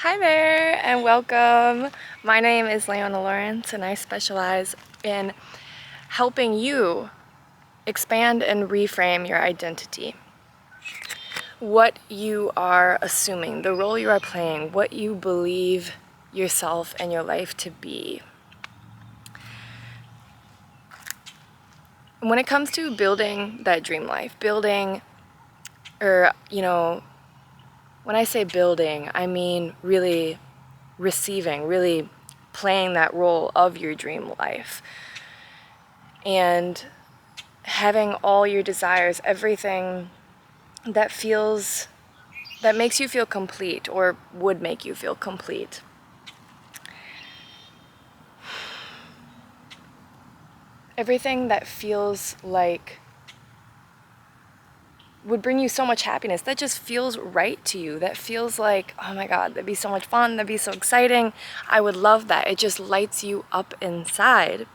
Hi there and welcome. My name is Layona and I specialize in helping you expand and reframe your identity. What you are assuming, the role you are playing, what you believe yourself and your life to be. When it comes to building that dream life, when I say building, I mean really receiving, really playing that role of your dream life. And having all your desires, everything that makes you feel complete or would make you feel complete. Everything that feels like would bring you so much happiness, that just feels right to you, that feels like, oh my God, that'd be so much fun, that'd be so exciting, I would love that. It just lights you up inside.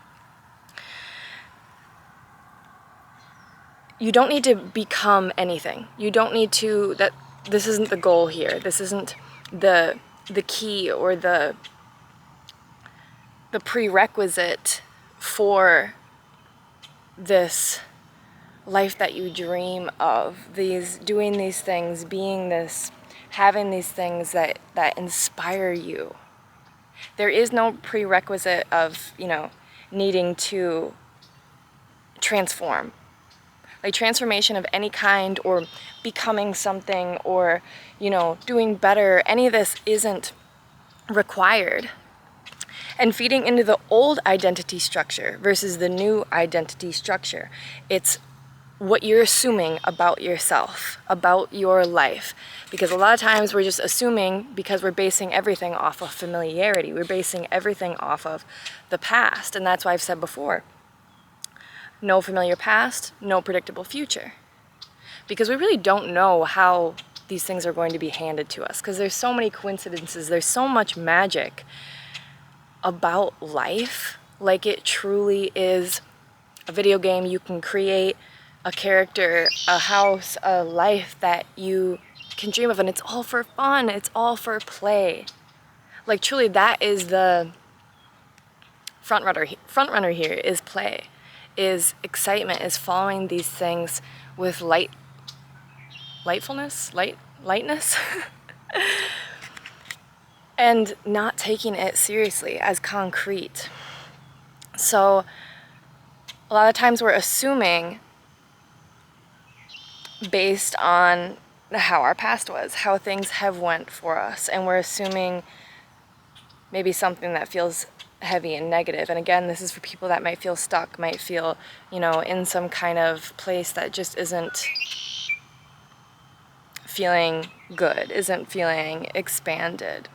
You don't need to become anything. You don't need to, this isn't the goal here. This isn't the key or the prerequisite for this life that you dream of, doing these things, being this, having these things that inspire you. There is no prerequisite of, needing to transform. Like transformation of any kind or becoming something or, doing better, any of this isn't required. And feeding into the old identity structure versus the new identity structure, it's what you're assuming about yourself, about your life. Because a lot of times we're just assuming because we're basing everything off of familiarity. We're basing everything off of the past. And that's why I've said before, no familiar past, no predictable future. Because we really don't know how these things are going to be handed to us. Because there's so many coincidences, there's so much magic about life. Like it truly is a video game you can create, a character, a house, a life that you can dream of, and it's all for fun, it's all for play. Like truly that is the front runner here is play, is excitement, is following these things with lightness and not taking it seriously as concrete. So a lot of times we're assuming based on how our past was, how things have went for us, and we're assuming maybe something that feels heavy and negative. And again, this is for people that might feel stuck, might feel, in some kind of place that just isn't feeling good, isn't feeling expanded.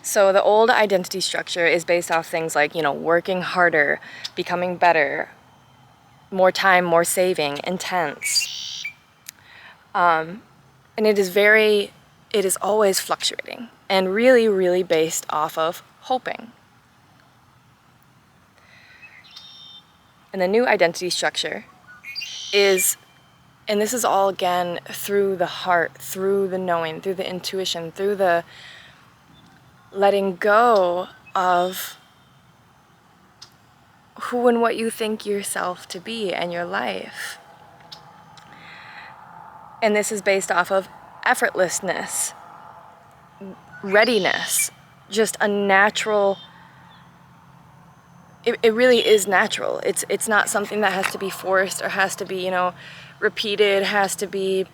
So the old identity structure is based off things like, working harder, becoming better, more time, more saving, intense. And it is always fluctuating and really, really based off of hoping. And the new identity structure is, and this is all again through the heart, through the knowing, through the intuition, through the letting go of who and what you think yourself to be and your life. And this is based off of effortlessness, readiness, just a natural, it really is natural. It's not something that has to be forced or has to be, repeated, has to be,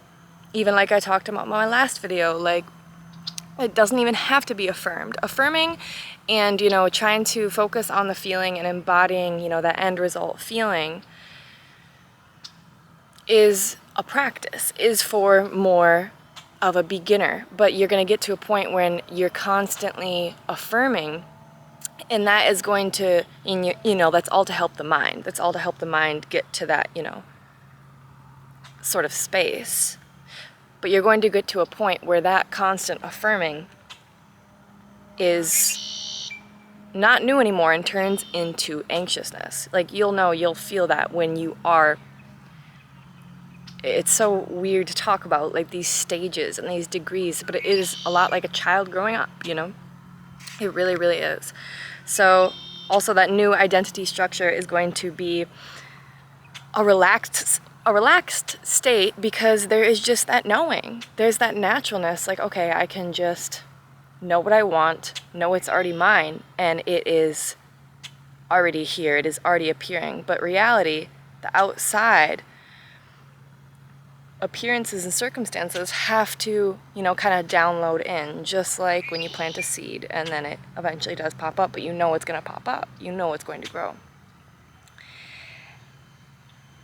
even like I talked about in my last video, like it doesn't even have to be affirmed. Affirming and, trying to focus on the feeling and embodying, that end result feeling is a practice, is for more of a beginner. But you're going to get to a point when you're constantly affirming, and that is going to, that's all to help the mind. That's all to help the mind get to that, sort of space. But you're going to get to a point where that constant affirming is not new anymore and turns into anxiousness. Like you'll feel that when you are it's so weird to talk about, like these stages and these degrees, but it is a lot like a child growing up, you know? It really, really is. So also that new identity structure is going to be a relaxed state, because there is just that knowing. There's that naturalness, like, okay, I can just know what I want, know it's already mine, and it is already here, it is already appearing. But reality, the outside appearances and circumstances have to, you know, kind of download in, just like when you plant a seed and then it eventually does pop up, but you know it's going to pop up, you know it's going to grow.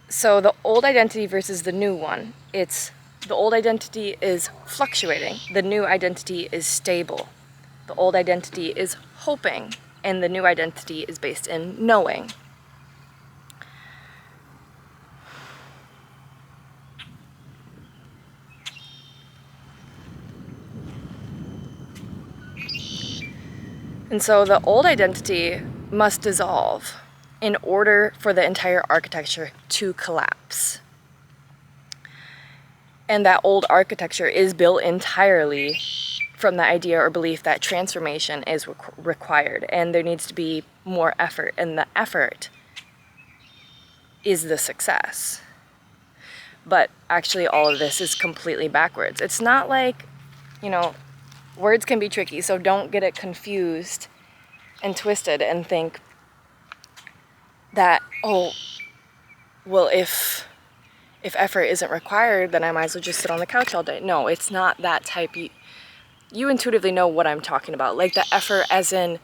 So the old identity versus the new one, it's the old identity is fluctuating, the new identity is stable. The old identity is hoping, and the new identity is based in knowing. And so the old identity must dissolve in order for the entire architecture to collapse. And that old architecture is built entirely from the idea or belief that transformation is required, and there needs to be more effort, and the effort is the success. But actually all of this is completely backwards. It's not like, you know, words can be tricky, so don't get it confused and twisted and think that, oh, well, if effort isn't required, then I might as well just sit on the couch all day. No, it's not that type. You intuitively know what I'm talking about. Like the effort as in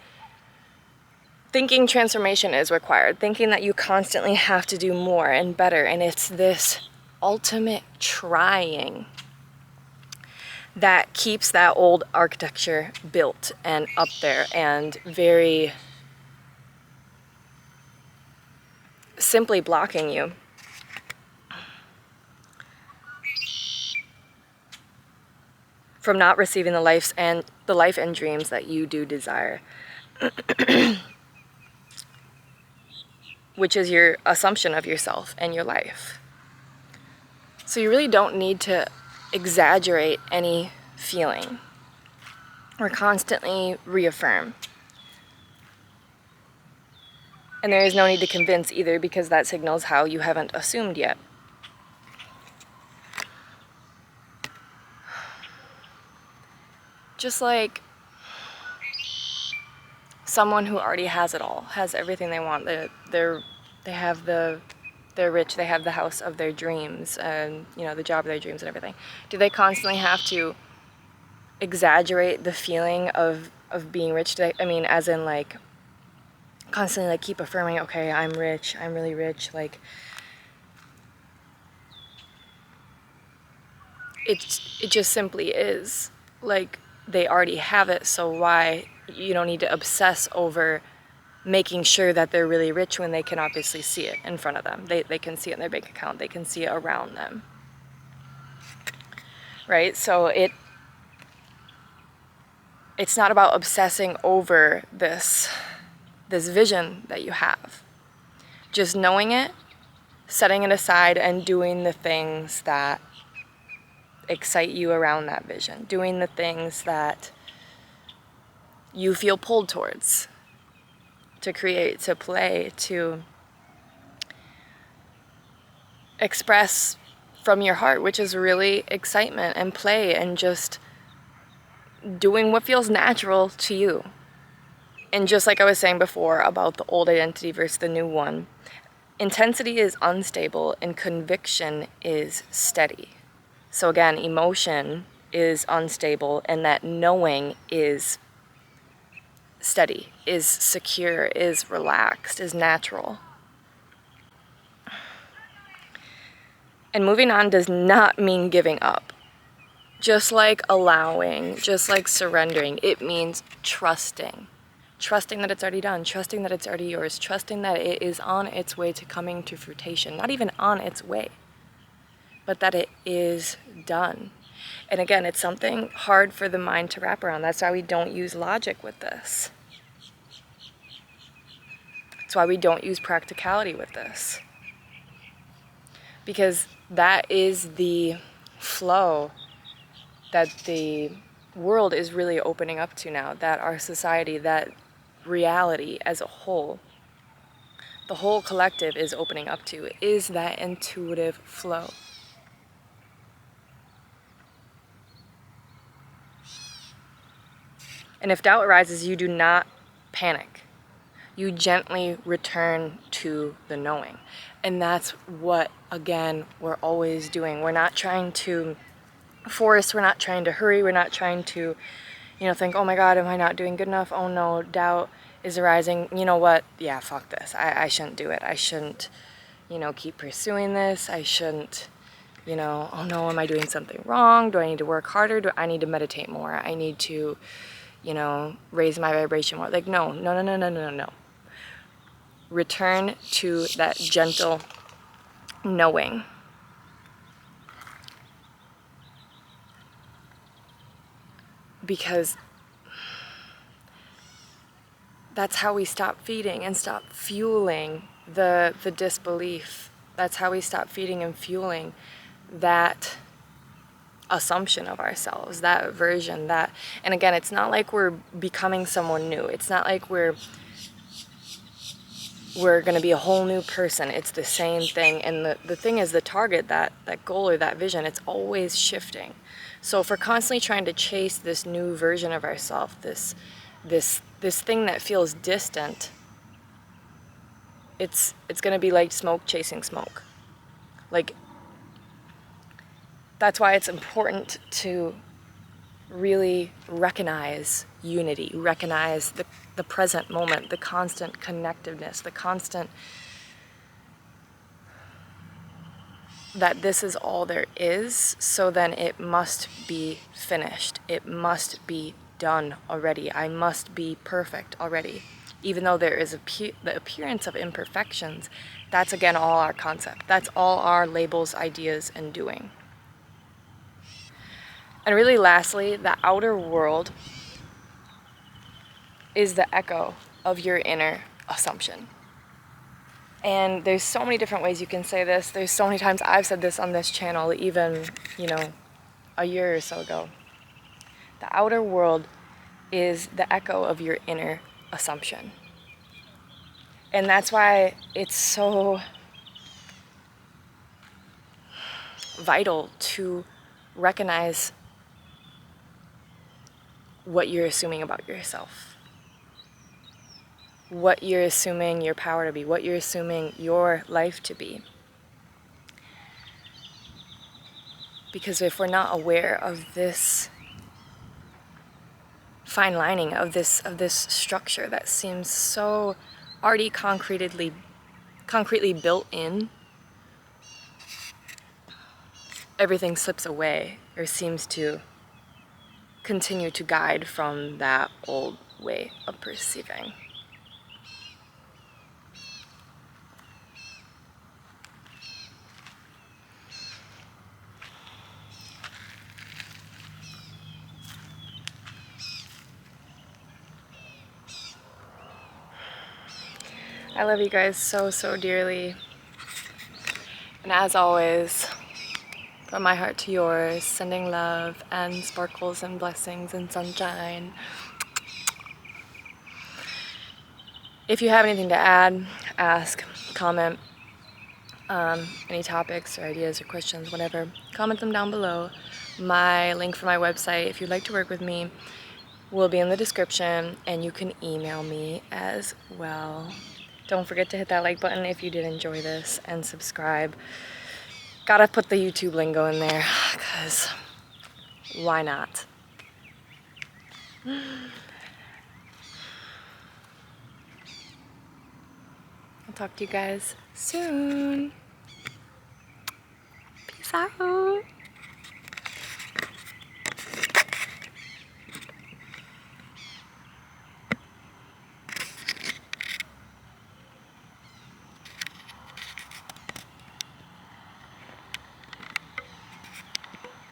thinking transformation is required, thinking that you constantly have to do more and better, and it's this ultimate trying that keeps that old architecture built and up there and very simply blocking you from not receiving the life and dreams that you do desire, which is your assumption of yourself and your life. So you really don't need to exaggerate any feeling or constantly reaffirm. And there is no need to convince either, because that signals how you haven't assumed yet. Just like someone who already has it all, has everything they want. They're rich, they have the house of their dreams, and you know, the job of their dreams and everything. Do they constantly have to exaggerate the feeling of being rich? I mean, as in like constantly like keep affirming, okay, I'm rich, I'm really rich. Like it just simply is. Like they already have it, so why you don't need to obsess over making sure that they're really rich when they can obviously see it in front of them. They can see it in their bank account, they can see it around them. Right? So it's not about obsessing over this vision that you have. Just knowing it, setting it aside, and doing the things that excite you around that vision. Doing the things that you feel pulled towards, to create, to play, to express from your heart, which is really excitement and play and just doing what feels natural to you. And just like I was saying before about the old identity versus the new one, intensity is unstable and conviction is steady. So again, emotion is unstable, and that knowing is steady, is secure, is relaxed, is natural. And moving on does not mean giving up. Just like allowing, just like surrendering, it means trusting. Trusting that it's already done, trusting that it's already yours, trusting that it is on its way to coming to fruition. Not even on its way, but that it is done. And again, it's something hard for the mind to wrap around. That's why we don't use logic with this. That's why we don't use practicality with this. Because That is the flow that the world is really opening up to now, that our society, that reality as a whole, the whole collective is opening up to, is that intuitive flow. And if doubt arises, you do not panic. You gently return to the knowing. And that's what, again, we're always doing. We're not trying to force, we're not trying to hurry, we're not trying to, think, oh my God, am I not doing good enough? Oh no, doubt is arising. You know what? Yeah, fuck this. I shouldn't do it. I shouldn't, keep pursuing this. I shouldn't, oh no, am I doing something wrong? Do I need to work harder? Do I need to meditate more? I need to, raise my vibration more. Like, no. Return to that gentle knowing. Because that's how we stop feeding and stop fueling the disbelief. That's how we stop feeding and fueling that assumption of ourselves, that version, that, and again, it's not like we're becoming someone new. It's not like we're going to be a whole new person. It's the same thing. And the thing is, the target, that goal or that vision, it's always shifting. So if we're constantly trying to chase this new version of ourselves, this thing that feels distant, it's going to be like smoke chasing smoke. Like, that's why it's important to really recognize unity, recognize the present moment, the constant connectiveness, the constant, that this is all there is, so then it must be finished. It must be done already. I must be perfect already. Even though there is the appearance of imperfections, that's again all our concept. That's all our labels, ideas, and doing. And really lastly, the outer world is the echo of your inner assumption. And there's so many different ways you can say this. There's so many times I've said this on this channel, even, a year or so ago. The outer world is the echo of your inner assumption. And that's why it's so vital to recognize what you're assuming about yourself, what you're assuming your power to be, what you're assuming your life to be. Because if we're not aware of this fine lining, of this structure that seems so already concretely built in, everything slips away or seems to continue to guide from that old way of perceiving. I love you guys so, so dearly. And as always, from my heart to yours, sending love and sparkles and blessings and sunshine. If you have anything to add, ask, comment, any topics or ideas or questions, whatever, comment them down below. My link for my website, if you'd like to work with me, will be in the description, and you can email me as well. Don't forget to hit that like button if you did enjoy this, and subscribe. Gotta put the YouTube lingo in there, because why not? I'll talk to you guys soon. Peace out.